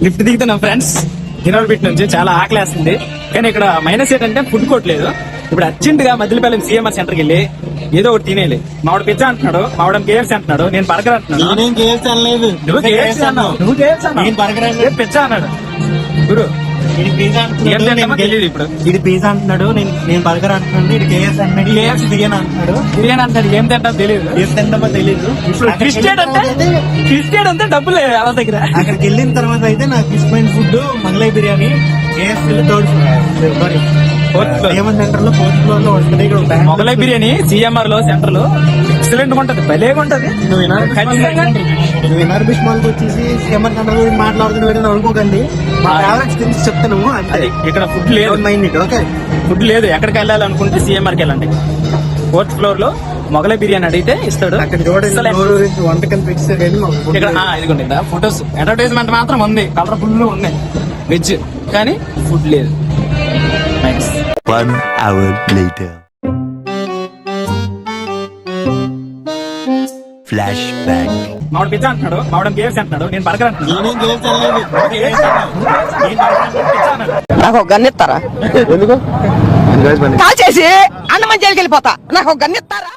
Lift దిగుతున్నా friends, హినోల్బిట్ నుంచి. చాలా ఆకలేస్తుంది, కానీ ఇక్కడ మైనస్ ఏంటంటే ఫుడ్ కోర్ట్ లేదు. ఇప్పుడు అర్జెంట్ గా మధ్యపల్లి సిఎంఆర్ సెంటర్కి వెళ్ళి ఏదో ఒకటి తినేయాలి. మావాడు పిజ్జా అంటున్నాడు, మావాడు కేఎఫ్సీ అంటున్నాడు, నేను బర్గర్ అంటున్నాను. నువ్వు కేఎఫ్సీ అన్నావు, నువ్వు కేఎఫ్సీ అన్నావు, పిజ్జా అన్నాడు. గురు తెలియదు ఇప్పుడు. ఇది పిజ్జా అంటున్నాడు, నేను బర్గర్ అంటున్నాడు, ఇది కేఎఫ్సీ అంటున్నాడు, కేఎఫ్సీ బిర్యానీ అంటున్నాడు, బిర్యానీ అంటాడు. ఏం తింటాం తెలియదు, ఏం తింటామో తెలియదు. క్రిస్టియన్ అంటే డబ్బులు వాళ్ళ దగ్గర. అక్కడికి వెళ్ళిన తర్వాత అయితే నాకు ఇష్టమైన ఫుడ్ మొగలై బిర్యానీ. కేఎఫ్సీలో సెంటర్ లో 4th ఫ్లోర్ లో ఉంటుంది. ఇక్కడ మొగలై బిర్యానీ సిఎంఆర్ లో సెంటర్ లో ఎక్సలెంట్ ఉంటది, భలేగా ఉంటది. నువ్వు ఎన్ఆర్ బిష్ మాల్ కి వచ్చేసి సిఎంఆర్ సెంటర్ గురించి మాట్లాడుతున్నా అనుకోకండి. మా ఫేవరెట్ థింగ్స్ చెప్తాను. ఇక్కడ ఫుడ్ లేదు, ఓకే, ఫుడ్ లేదు. ఎక్కడికి వెళ్ళాలనుకుంటే సిఎంఆర్కి వెళ్ళండి. 4th ఫ్లోర్ లో మొగలై బిర్యానీ అడిగితే ఇస్తాడు. అక్కడ వంటకం ఫిక్స్ ఇక్కడ ఇదిగోండి ఫొటోస్, అడ్వర్టైజ్మెంట్ మాత్రం ఉంది, కలర్ఫుల్ ఉన్నాయి వెజ్, కానీ ఫుడ్ లేదు. థ్యాంక్స్. 1 hour later. Flashback. మావాడు పిజ్జా అంటున్నాడు, మావాడు కేఎఫ్సీ అంటున్నాడు, నేను బర్గర్ అంటున్నాను. నాకు ఒక గన్ ఇస్తారా? ఎందుకు కాల్ చేసి అన్నమని జైలుకి వెళ్ళిపోతా. నాకు ఒక గన్ ఇస్తారా?